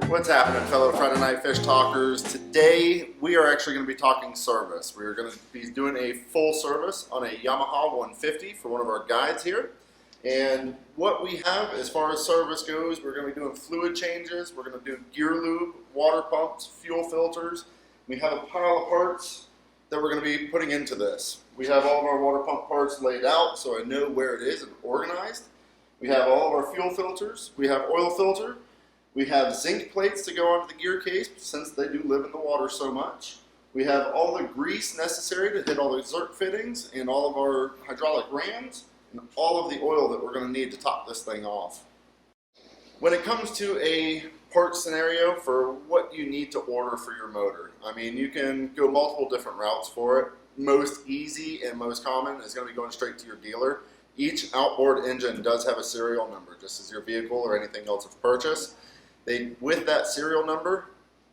What's happening, fellow Friday Night Fish Talkers? Today we are actually going to be talking service. We are going to be doing a full service on a Yamaha 150 for one of our guides here. And what we have as far as service goes, we're going to be doing fluid changes, we're going to do gear lube, water pumps, fuel filters. We have a pile of parts that we're going to be putting into this. We have all of our water pump parts laid out so I know where it is and organized. We have all of our fuel filters, we have oil filter. We have zinc plates to go onto the gear case since they do live in the water so much. We have all the grease necessary to hit all the zerk fittings and all of our hydraulic rams and all of the oil that we're going to need to top this thing off. When it comes to a part scenario for what you need to order for your motor, I mean, you can go multiple different routes for it. Most easy and most common is going to be going straight to your dealer. Each outboard engine does have a serial number, just as your vehicle or anything else of purchase. With that serial number,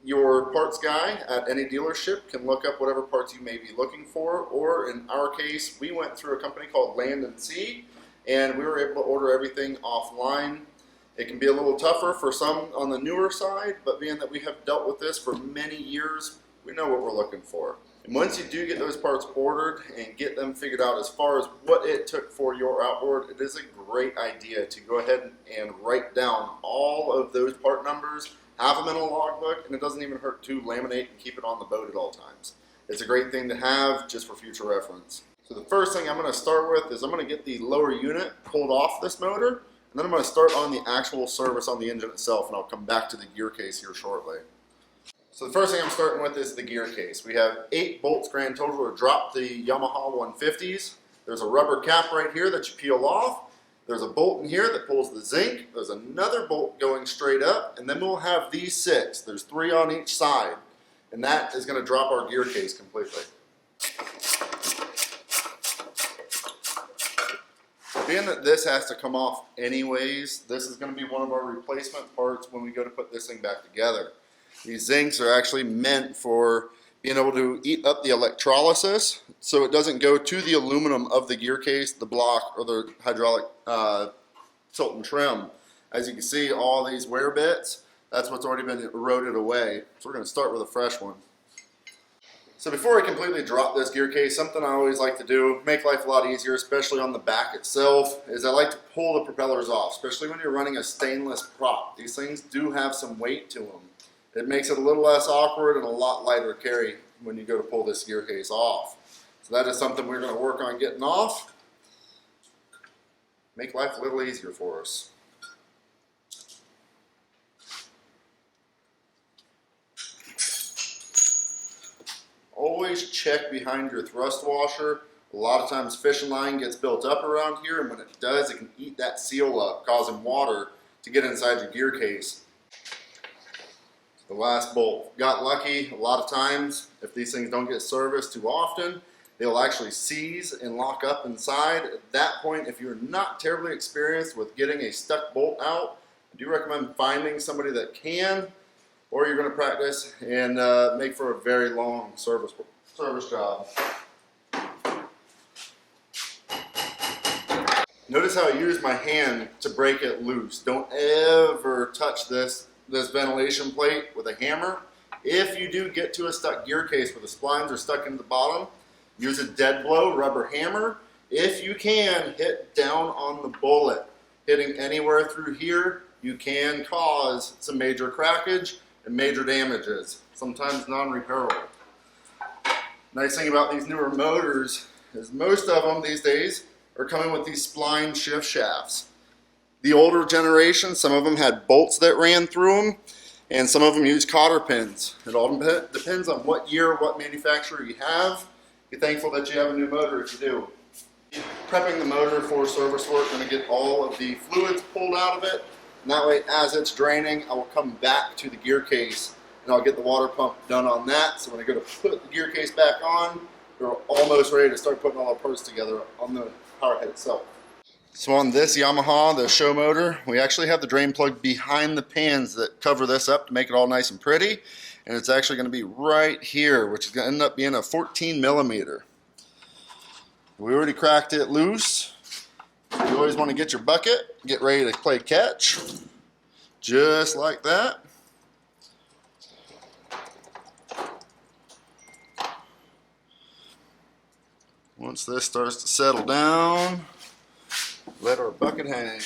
your parts guy at any dealership can look up whatever parts you may be looking for, or in our case, we went through a company called Land and Sea, and we were able to order everything offline. It can be a little tougher for some on the newer side, but being that we have dealt with this for many years, we know what we're looking for. And once you do get those parts ordered and get them figured out as far as what it took for your outboard, it is a great idea to go ahead and write down all of those part numbers, have them in a logbook, and it doesn't even hurt to laminate and keep it on the boat at all times. It's a great thing to have just for future reference. So the first thing I'm going to start with is I'm going to get the lower unit pulled off this motor, and then I'm going to start on the actual service on the engine itself, and I'll come back to the gear case here shortly. So the first thing I'm starting with is the gear case. We have 8 bolts grand total to drop the Yamaha 150s. There's a rubber cap right here that you peel off. There's a bolt in here that pulls the zinc. There's another bolt going straight up, and then we'll have these 6. There's 3 on each side, and that is going to drop our gear case completely. Being that this has to come off anyways, this is going to be one of our replacement parts when we go to put this thing back together. These zincs are actually meant for being able to eat up the electrolysis so it doesn't go to the aluminum of the gear case, the block, or the hydraulic tilt and trim. As you can see, all these wear bits, that's what's already been eroded away. So we're going to start with a fresh one. So before I completely drop this gear case, something I always like to do, make life a lot easier, especially on the back itself, is I like to pull the propellers off, especially when you're running a stainless prop. These things do have some weight to them. It makes it a little less awkward and a lot lighter to carry when you go to pull this gear case off. So that is something we're going to work on getting off. Make life a little easier for us. Always check behind your thrust washer. A lot of times fishing line gets built up around here, and when it does, it can eat that seal up, causing water to get inside your gear case. The last bolt. Got lucky. A lot of times, if these things don't get serviced too often, they'll actually seize and lock up inside. At that point, if you're not terribly experienced with getting a stuck bolt out, I do recommend finding somebody that can, or you're going to practice and make for a very long service job. Notice how I use my hand to break it loose. Don't ever touch this ventilation plate with a hammer. If you do get to a stuck gear case where the splines are stuck into the bottom, use a dead blow rubber hammer. If you can, hit down on the bullet. Hitting anywhere through here, you can cause some major crackage and major damages, sometimes non-repairable. Nice thing about these newer motors is most of them these days are coming with these spline shift shafts. The older generation, some of them had bolts that ran through them, and some of them use cotter pins. It all depends on what year, what manufacturer you have. Be thankful that you have a new motor if you do. Prepping the motor for service work, I'm going to get all of the fluids pulled out of it, and that way as it's draining, I will come back to the gear case and I'll get the water pump done on that. So when I go to put the gear case back on, we're almost ready to start putting all our parts together on the power head itself. So on this Yamaha, the show motor, we actually have the drain plug behind the pans that cover this up to make it all nice and pretty. And it's actually going to be right here, which is going to end up being a 14 millimeter. We already cracked it loose. You always want to get your bucket, get ready to play catch. Just like that. Once this starts to settle down, let our bucket hang.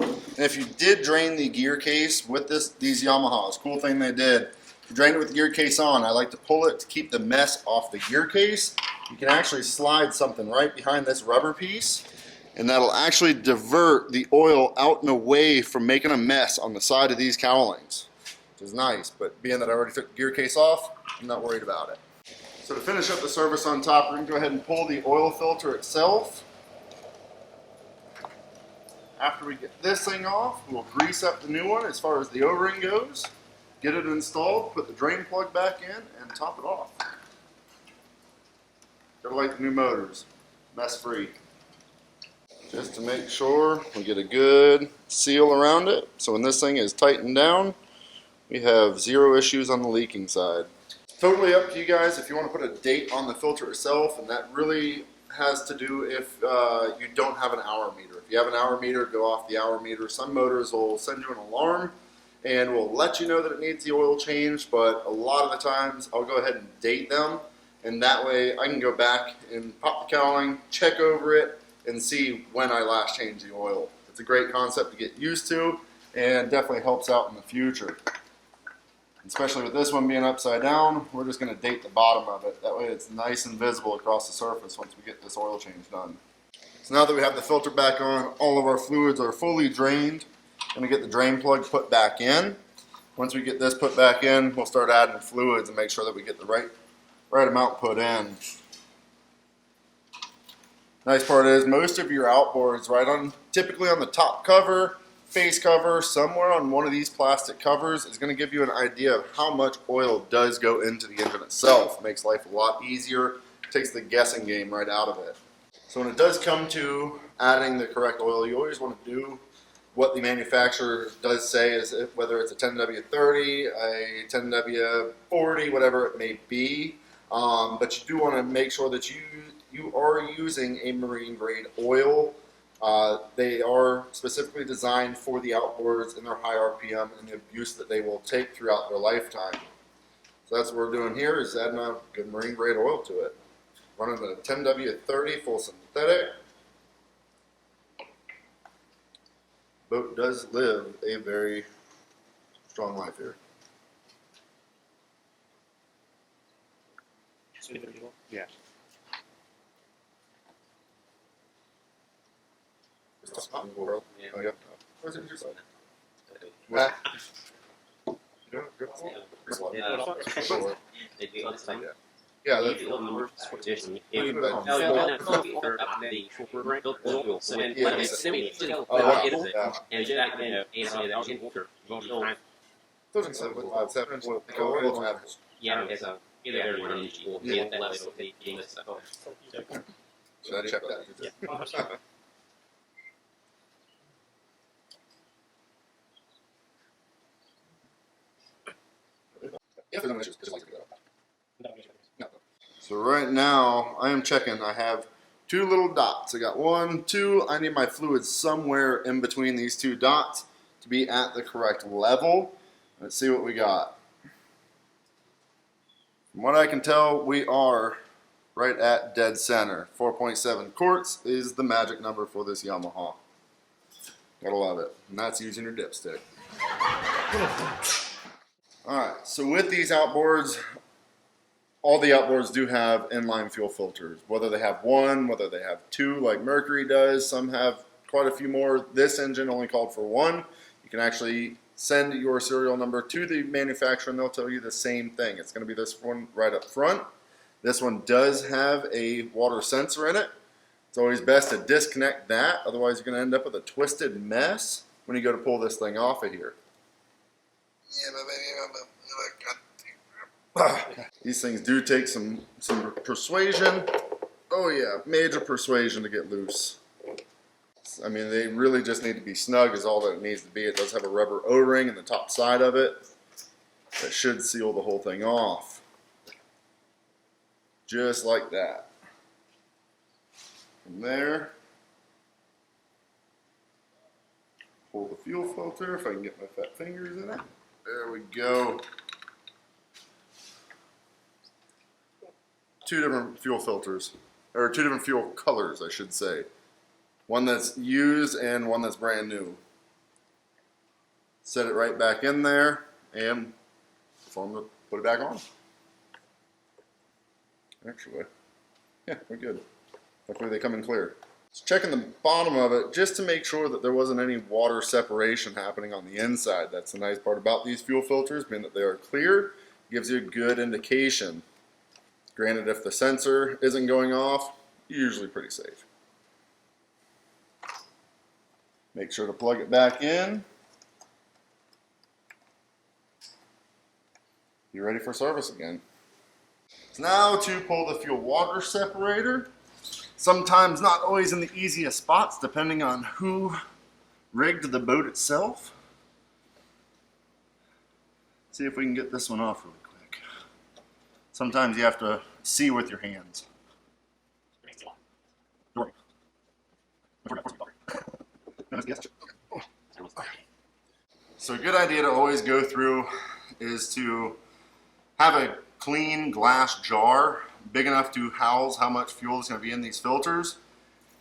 And if you did drain the gear case with these Yamahas, cool thing they did, you drained it with the gear case on. I like to pull it to keep the mess off the gear case. You can actually slide something right behind this rubber piece, and that'll actually divert the oil out and away from making a mess on the side of these cowlings, which is nice. But being that I already took the gear case off, I'm not worried about it. So to finish up the service on top, we're going to go ahead and pull the oil filter itself. After we get this thing off, we'll grease up the new one as far as the O-ring goes, get it installed, put the drain plug back in, and top it off. Gotta like the new motors, mess-free. Just to make sure we get a good seal around it, so when this thing is tightened down, we have zero issues on the leaking side. Totally up to you guys if you want to put a date on the filter itself, and that really has to do if you don't have an hour meter. If you have an hour meter, go off the hour meter. Some motors will send you an alarm and will let you know that it needs the oil change, but a lot of the times I'll go ahead and date them, and that way I can go back and pop the cowling, check over it, and see when I last changed the oil. It's a great concept to get used to, and definitely helps out in the future. Especially with this one being upside down, we're just going to date the bottom of it. That way it's nice and visible across the surface once we get this oil change done. So now that we have the filter back on, all of our fluids are fully drained. I'm going to get the drain plug put back in. Once we get this put back in, we'll start adding fluids and make sure that we get the right amount put in. Nice part is most of your outboards, typically on the top cover, face cover, somewhere on one of these plastic covers is going to give you an idea of how much oil does go into the engine itself. It makes life a lot easier, takes the guessing game right out of it. So when it does come to adding the correct oil, you always want to do what the manufacturer does say, is whether it's a 10W30, a 10W40, whatever it may be. But you do want to make sure that you are using a marine grade oil. They are specifically designed for the outboards and their high RPM and the abuse that they will take throughout their lifetime. So that's what we're doing here, is adding a good marine grade oil to it. Running a 10W30 full synthetic. Boat does live a very strong life here. Yeah. Oh, yeah. Where's it just yeah, that's should I check that? If there's no issues, just like to go. No. So right now, I am checking. I have two little dots. I got 1, 2. I need my fluid somewhere in between these two dots to be at the correct level. Let's see what we got. From what I can tell, we are right at dead center. 4.7 quarts is the magic number for this Yamaha. Gotta love it. And that's using your dipstick. Alright, so with these outboards, all the outboards do have inline fuel filters. Whether they have one, whether they have two like Mercury does, some have quite a few more. This engine only called for one. You can actually send your serial number to the manufacturer and they'll tell you the same thing. It's going to be this one right up front. This one does have a water sensor in it. It's always best to disconnect that, otherwise you're going to end up with a twisted mess when you go to pull this thing off of here. These things do take some persuasion. Oh yeah, major persuasion to get loose. I mean, they really just need to be snug is all that it needs to be. It does have a rubber O-ring in the top side of it that should seal the whole thing off. Just like that. From there, pull the fuel filter if I can get my fat fingers in it. There we go. Two different fuel filters. or two different fuel colors, I should say. One that's used and one that's brand new. Set it right back in there and put it back on. Actually, yeah, we're good. Hopefully they come in clear. Just checking the bottom of it just to make sure that there wasn't any water separation happening on the inside. That's the nice part about these fuel filters, being that they are clear, gives you a good indication. Granted, if the sensor isn't going off, you're usually pretty safe. Make sure to plug it back in. You're ready for service again. So now to pull the fuel water separator. Sometimes not always in the easiest spots, depending on who rigged the boat itself. See if we can get this one off really quick. Sometimes you have to see with your hands. So a good idea to always go through is to have a clean glass jar big enough to house how much fuel is going to be in these filters.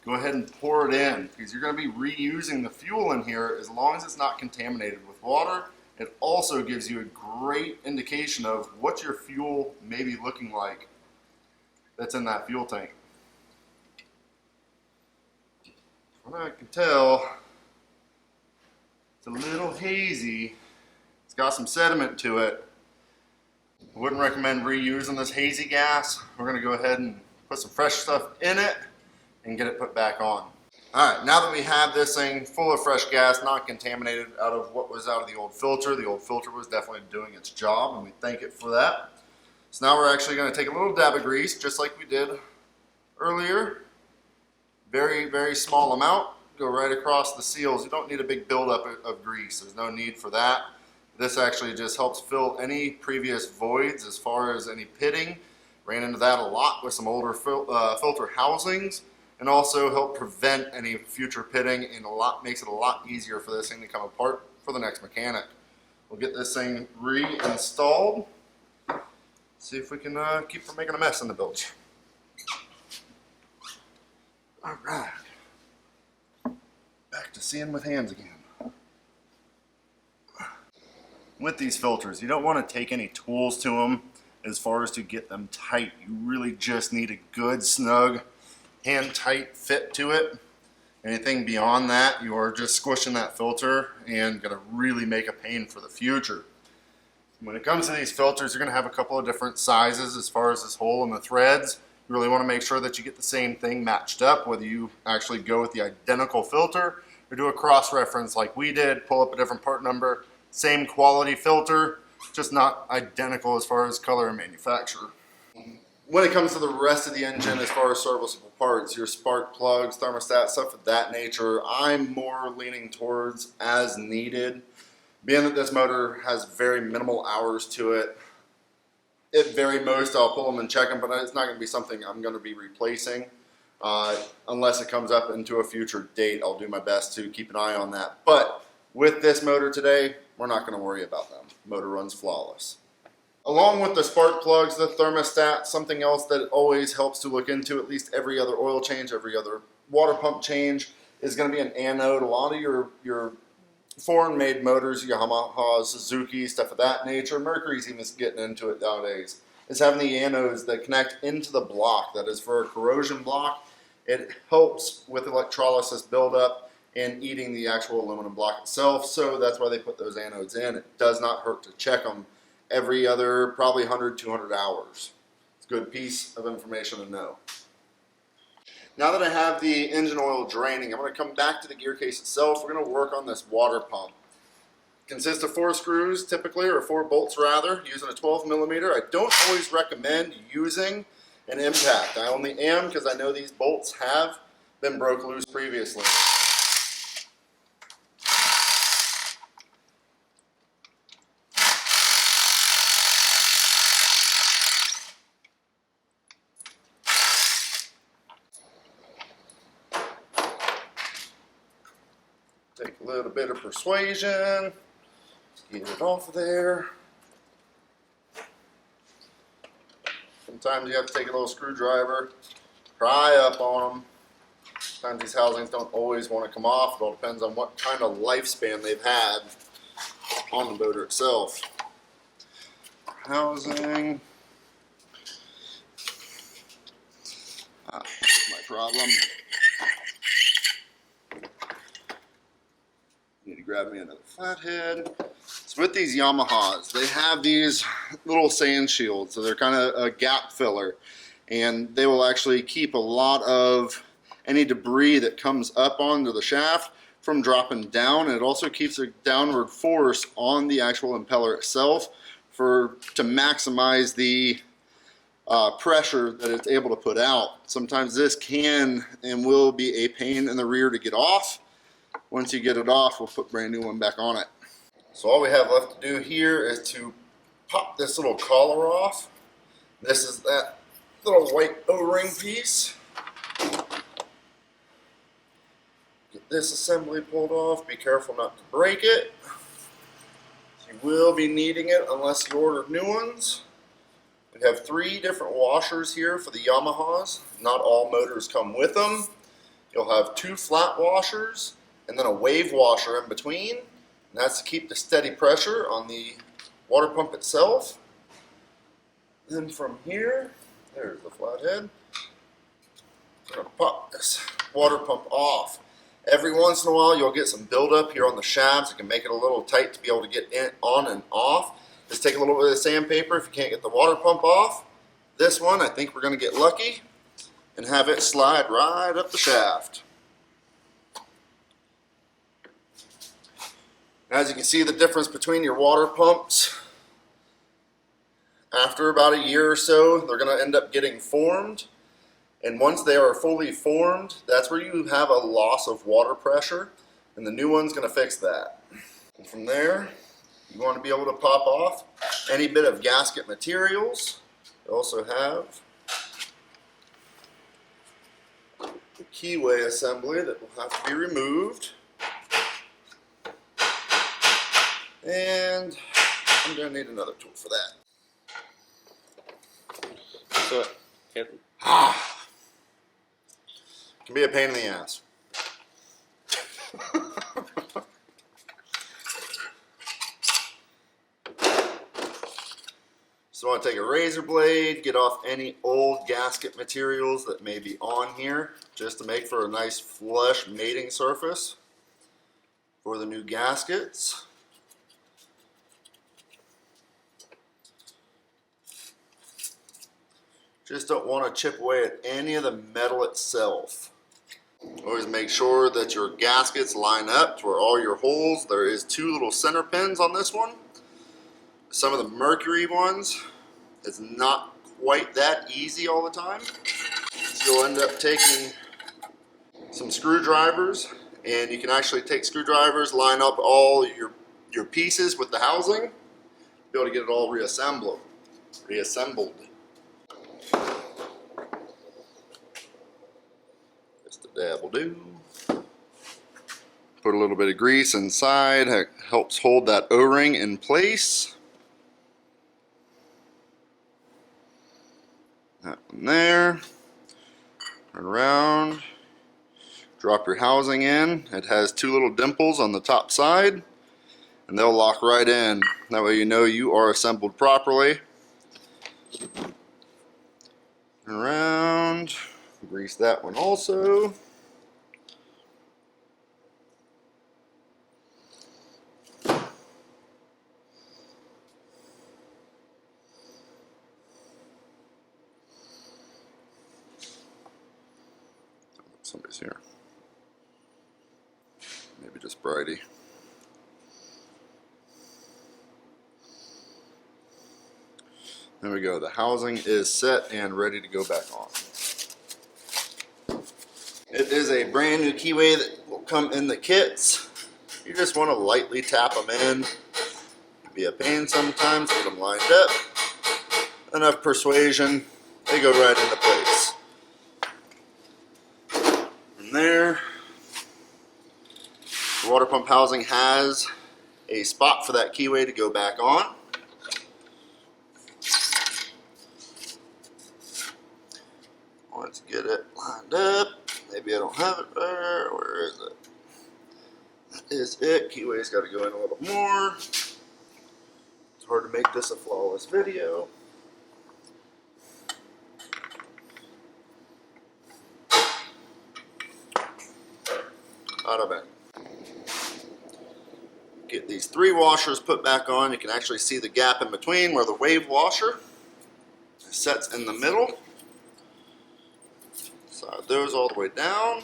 Go ahead and pour it in, because you're going to be reusing the fuel in here as long as it's not contaminated with water. It also gives you a great indication of what your fuel may be looking like that's in that fuel tank. From what I can tell, it's a little hazy. It's got some sediment to it. I wouldn't recommend reusing this hazy gas. We're going to go ahead and put some fresh stuff in it and get it put back on. Alright, now that we have this thing full of fresh gas, not contaminated out of what was out of the old filter was definitely doing its job, and we thank it for that. So now we're actually going to take a little dab of grease, just like we did earlier. Very, very small amount. Go right across the seals. You don't need a big buildup of grease. There's no need for that. This actually just helps fill any previous voids as far as any pitting. Ran into that a lot with some older filter housings, and also help prevent any future pitting, and makes it a lot easier for this thing to come apart for the next mechanic. We'll get this thing reinstalled. See if we can keep from making a mess in the bilge. All right, back to seeing with hands again. With these filters, you don't want to take any tools to them as far as to get them tight. You really just need a good, snug, hand-tight fit to it. Anything beyond that, you are just squishing that filter and going to really make a pain for the future. When it comes to these filters, you're going to have a couple of different sizes as far as this hole in the threads. You really want to make sure that you get the same thing matched up, whether you actually go with the identical filter or do a cross-reference like we did, pull up a different part number, same quality filter, just not identical as far as color and manufacturer. When it comes to the rest of the engine, as far as serviceable parts, your spark plugs, thermostat, stuff of that nature, I'm more leaning towards as needed. Being that this motor has very minimal hours to it, at very most I'll pull them and check them, but it's not going to be something I'm going to be replacing. Unless it comes up into a future date, I'll do my best to keep an eye on that. But with this motor today, we're not going to worry about them. Motor runs flawless. Along with the spark plugs, the thermostat, something else that always helps to look into, at least every other oil change, every other water pump change, is going to be an anode. A lot of your foreign-made motors, Yamaha, Suzuki, stuff of that nature, Mercury's even getting into it nowadays, is having the anodes that connect into the block. That is for a corrosion block. It helps with electrolysis buildup and eating the actual aluminum block itself, so that's why they put those anodes in. It does not hurt to check them every other, probably 100, 200 hours. It's a good piece of information to know. Now that I have the engine oil draining, I'm going to come back to the gear case itself. We're going to work on this water pump. It consists of 4 screws typically, or 4 bolts rather, using a 12 millimeter. I don't always recommend using an impact. I only am because I know these bolts have been broke loose previously. Take a little bit of persuasion, get it off of there. Sometimes you have to take a little screwdriver pry up on them. Sometimes these housings don't always want to come off. It all depends on what kind of lifespan they've had on the motor itself. Housing. That's my problem. Need to grab me another flathead. So with these Yamahas, they have these little sand shields, so they're kind of a gap filler, and they will actually keep a lot of any debris that comes up onto the shaft from dropping down, and it also keeps a downward force on the actual impeller itself to maximize the pressure that it's able to put out. Sometimes this can and will be a pain in the rear to get off. Once you get it off, we'll put a brand new one back on it. So all we have left to do here is to pop this little collar off. This is that little white O-ring piece. Get this assembly pulled off. Be careful not to break it. You will be needing it unless you order new ones. We have 3 different washers here for the Yamahas. Not all motors come with them. You'll have 2 flat washers and then a wave washer in between. And that's to keep the steady pressure on the water pump itself. Then from here, there's the flathead. We're going to pop this water pump off. Every once in a while you'll get some buildup here on the shafts. It can make it a little tight to be able to get in, on and off. Just take a little bit of sandpaper if you can't get the water pump off. This one, I think we're going to get lucky and have it slide right up the shaft. As you can see, the difference between your water pumps, after about a year or so, they're going to end up getting formed. And once they are fully formed, that's where you have a loss of water pressure, and the new one's going to fix that. And from there, you want to be able to pop off any bit of gasket materials. You also have the keyway assembly that will have to be removed. And I'm going to need another tool for that. So, Can be a pain in the ass. So I want to take a razor blade, get off any old gasket materials that may be on here, just to make for a nice flush mating surface for the new gaskets. Just don't want to chip away at any of the metal itself. Always make sure that your gaskets line up to where all your holes. There is 2 little center pins on this one. Some of the mercury ones, it's not quite that easy all the time. So you'll end up taking some screwdrivers, and you can actually take screwdrivers, line up all your pieces with the housing, be able to get it all reassembled. Just a dab will do. Put a little bit of grease inside, it helps hold that O-ring in place. That one there. Turn around. Drop your housing in. It has 2 little dimples on the top side, and they'll lock right in. That way you know you are assembled properly. Turn around. Grease that one also. Somebody's here. Maybe just Bridie. There we go. The housing is set and ready to go back on. It is a brand new keyway that will come in the kits. You just want to lightly tap them in. It'd be a pain sometimes, get them lined up. Enough persuasion, they go right into place. From there, the water pump housing has a spot for that keyway to go back on. Let's get it don't have it there. Where is it? That is it. Keyway's got to go in a little more. It's hard to make this a flawless video. Out of it. Get these 3 washers put back on. You can actually see the gap in between where the wave washer sets in the middle. Slide those all the way down.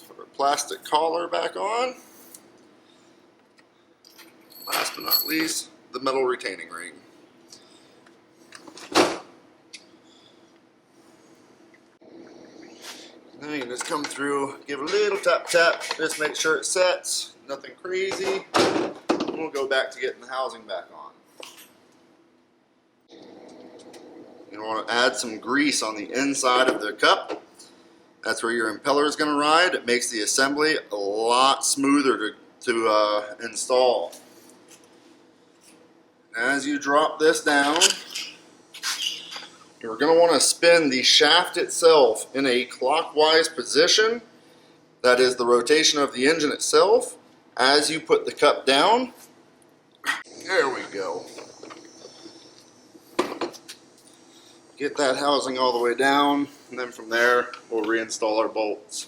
Put our plastic collar back on. Last but not least, the metal retaining ring. Now you can just come through, give a little tap tap, just make sure it sets, nothing crazy. And we'll go back to getting the housing back on. You want to add some grease on the inside of the cup. That's where your impeller is going to ride. It makes the assembly a lot smoother to install. As you drop this down, you're going to want to spin the shaft itself in a clockwise position. That is the rotation of the engine itself. As you put the cup down, there we go. Get that housing all the way down, and then from there we'll reinstall our bolts.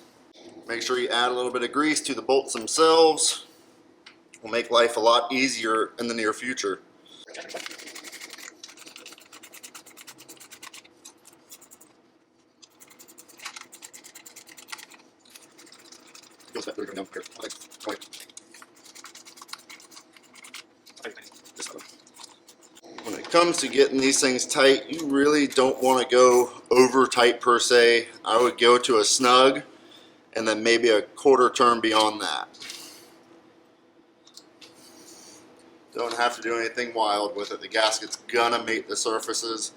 Make sure you add a little bit of grease to the bolts themselves. Will make life a lot easier in the near future. When it comes to getting these things tight, you really don't want to go over tight per se. I would go to a snug and then maybe a quarter turn beyond that. Don't have to do anything wild with it. The gasket's gonna mate the surfaces.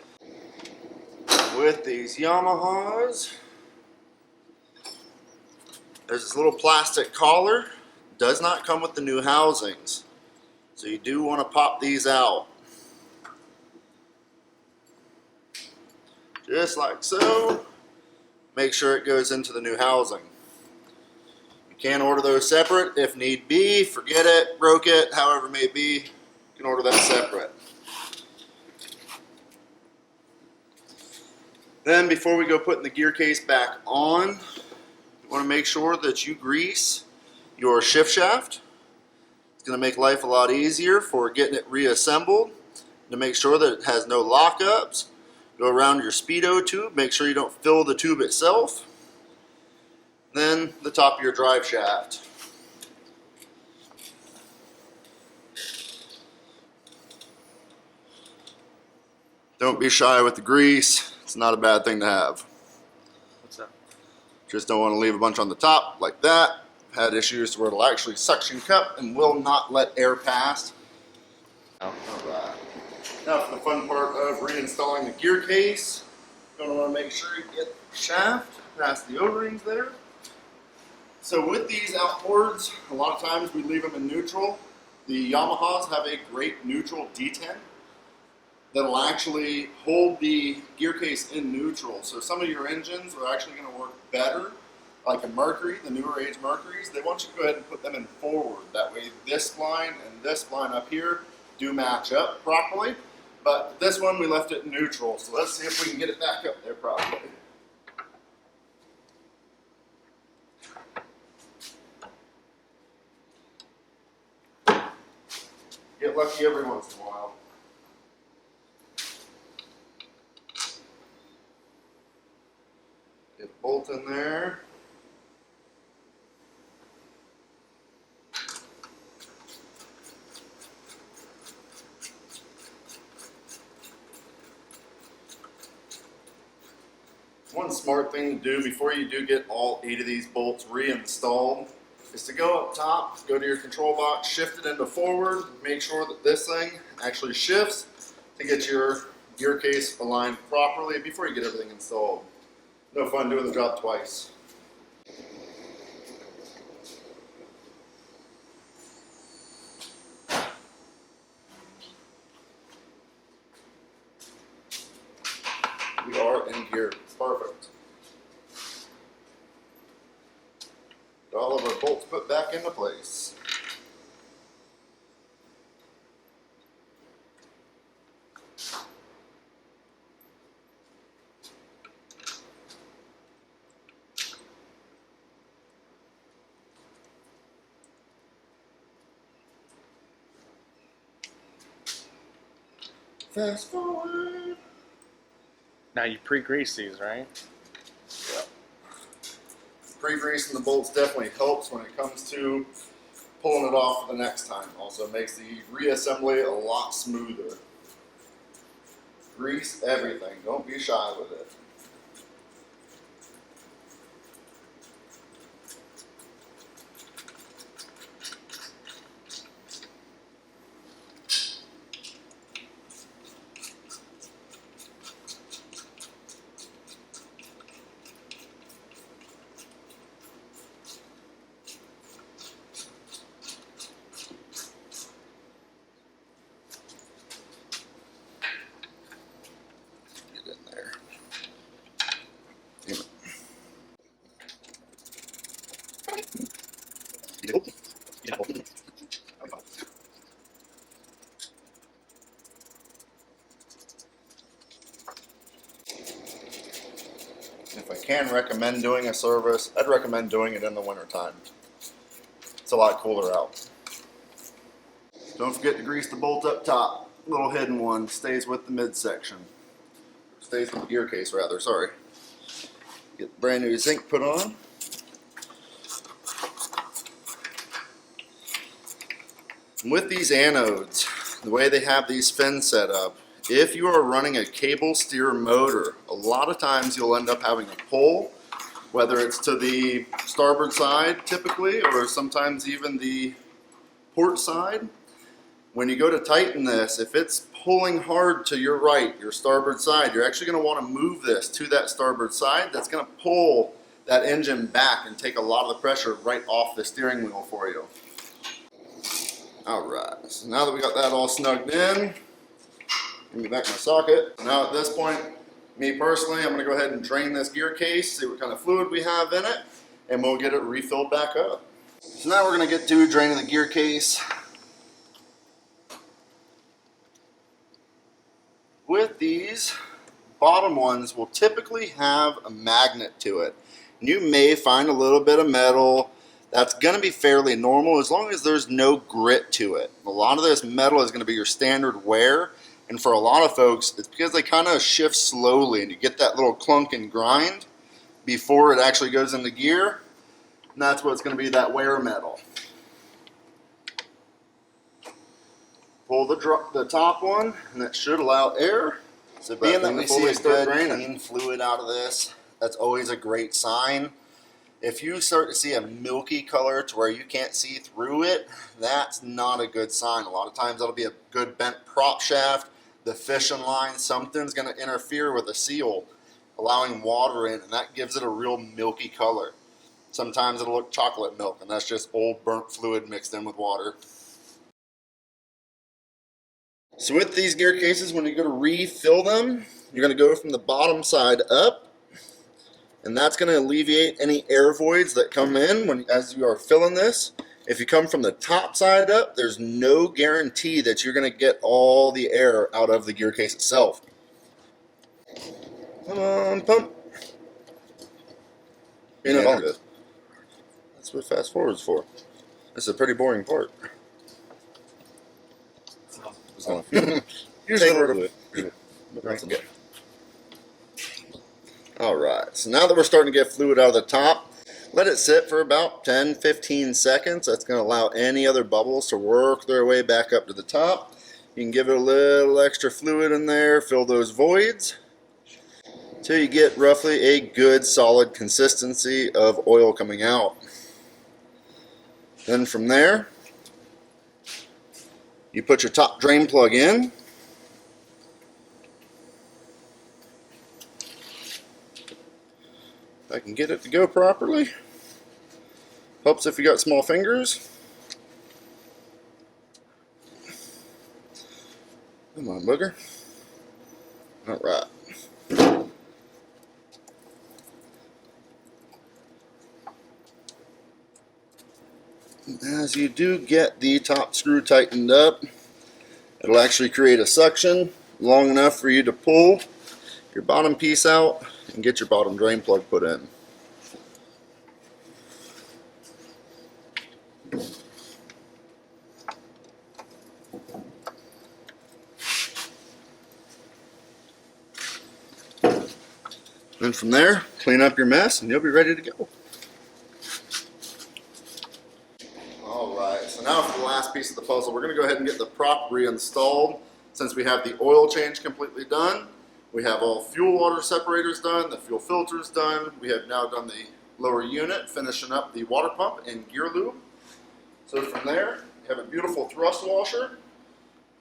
With these Yamahas, there's this little plastic collar. Does not come with the new housings, so you do want to pop these out. Just like so. Make sure it goes into the new housing. You can order those separate if need be. Forget it, broke it, however it may be, you can order that separate. Then before we go putting the gear case back on, you want to make sure that you grease your shift shaft. It's going to make life a lot easier for getting it reassembled. To make sure that it has no lockups, go around your speedo tube, make sure you don't fill the tube itself. Then the top of your drive shaft. Don't be shy with the grease. It's not a bad thing to have. What's that? Just don't want to leave a bunch on the top like that. Had issues where it'll actually suction cup and will not let air pass. Oh. Alright. Now for the fun part of reinstalling the gear case. You're going to want to make sure you get the shaft past the O-rings there. So with these outboards, a lot of times we leave them in neutral. The Yamahas have a great neutral detent that'll actually hold the gear case in neutral. So some of your engines are actually going to work better, like a Mercury, the newer age Mercuries. They want you to go ahead and put them in forward. That way this spline and this spline up here do match up properly. But this one we left it neutral. So let's see if we can get it back up there properly. Get lucky every once in a while. Get a bolt in there. One smart thing to do before you do get all 8 of these bolts reinstalled is to go up top, go to your control box, shift it into forward, make sure that this thing actually shifts to get your gear case aligned properly before you get everything installed. No fun doing the job twice. We are in gear. Perfect. Get all of our bolts put back into place. Fast forward. Now you pre-grease these, right? Yeah. Pre-greasing the bolts definitely helps when it comes to pulling it off the next time. Also makes the reassembly a lot smoother. Grease everything. Don't be shy with it. Get in there. Damn it. If I can recommend doing a service, I'd recommend doing it in the wintertime. It's a lot cooler out. Don't forget to grease the bolt up top. Little hidden one, stays with the midsection. Stays with the gear case rather, sorry. Get the brand new zinc put on. And with these anodes, the way they have these fins set up, if you are running a cable steer motor, a lot of times you'll end up having a pull, whether it's to the starboard side typically, or sometimes even the port side. When you go to tighten this, if it's pulling hard to your right, your starboard side, you're actually going to want to move this to that starboard side. That's going to pull that engine back and take a lot of the pressure right off the steering wheel for you. Alright, so now that we got that all snugged in, give me back my socket. Now at this point, me personally, I'm going to go ahead and drain this gear case, see what kind of fluid we have in it, and we'll get it refilled back up. So now we're going to get to draining the gear case. With these, bottom ones will typically have a magnet to it. You may find a little bit of metal. That's going to be fairly normal as long as there's no grit to it. A lot of this metal is going to be your standard wear, and for a lot of folks, it's because they kind of shift slowly and you get that little clunk and grind before it actually goes into gear, and that's what's going to be that wear metal. Pull the top one, and that should allow air. So being that we see a good clean fluid out of this, that's always a great sign. If you start to see a milky color to where you can't see through it, that's not a good sign. A lot of times that'll be a good bent prop shaft, the fishing line, something's going to interfere with the seal, allowing water in, and that gives it a real milky color. Sometimes it'll look chocolate milk, and that's just old burnt fluid mixed in with water. So with these gear cases, when you go to refill them, you're going to go from the bottom side up, and that's going to alleviate any air voids that come in as you are filling this. If you come from the top side up, there's no guarantee that you're going to get all the air out of the gear case itself. Come on, pump. You know, yeah, that's what fast forward's for. This is a pretty boring part. Here's the Alright, so now that we're starting to get fluid out of the top, let it sit for about 10-15 seconds. That's going to allow any other bubbles to work their way back up to the top. You can give it a little extra fluid in there, fill those voids, until you get roughly a good solid consistency of oil coming out. Then from there, you put your top drain plug in. If I can get it to go properly. Helps if you got small fingers. Come on, booger. Alright. As you do get the top screw tightened up, it'll actually create a suction long enough for you to pull your bottom piece out and get your bottom drain plug put in. And from there, clean up your mess and you'll be ready to go. Alright, so now for the last piece of the puzzle, we're going to go ahead and get the prop reinstalled. Since we have the oil change completely done, we have all fuel water separators done, the fuel filters done, we have now done the lower unit, finishing up the water pump and gear lube. So from there, you have a beautiful thrust washer.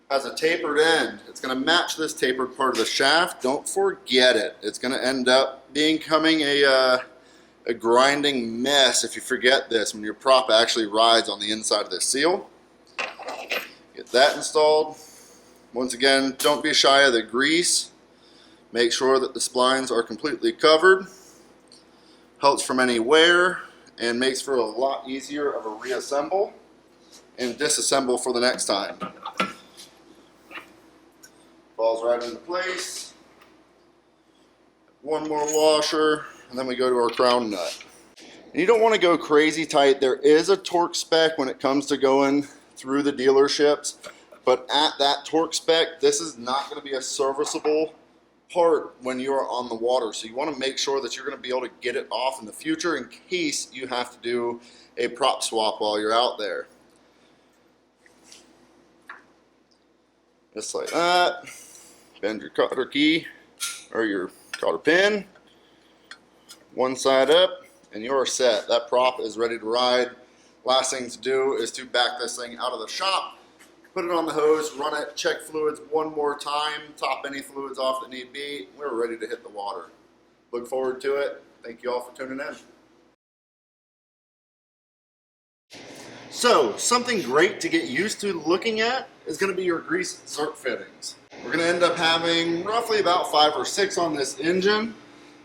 Has a tapered end. It's going to match this tapered part of the shaft. Don't forget it. It's going to end up becoming a grinding mess if you forget this when your prop actually rides on the inside of the seal. Get that installed. Once again, don't be shy of the grease. Make sure that the splines are completely covered. Helps from any wear and makes for a lot easier of a reassemble and disassemble for the next time. Falls right into place. One more washer, and then we go to our crown nut. And you don't want to go crazy tight. There is a torque spec when it comes to going through the dealerships, but at that torque spec, this is not going to be a serviceable part when you're on the water. So you want to make sure that you're going to be able to get it off in the future in case you have to do a prop swap while you're out there. Just like that. Bend your cotter key or your cotter pin, one side up, and you're set. That prop is ready to ride. Last thing to do is to back this thing out of the shop, put it on the hose, run it, check fluids one more time, top any fluids off that need be. We're ready to hit the water. Look forward to it. Thank you all for tuning in. So, something great to get used to looking at is going to be your grease zerk fittings. We're going to end up having roughly about 5 or 6 on this engine.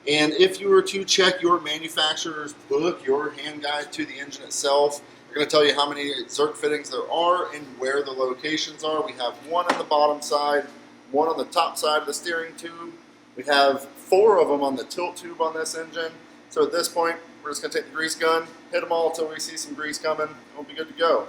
And if you were to check your manufacturer's book, your hand guide to the engine itself, they're going to tell you how many zerk fittings there are and where the locations are. We have one on the bottom side, one on the top side of the steering tube. We have 4 of them on the tilt tube on this engine. So at this point, we're just going to take the grease gun, hit them all until we see some grease coming, and we'll be good to go.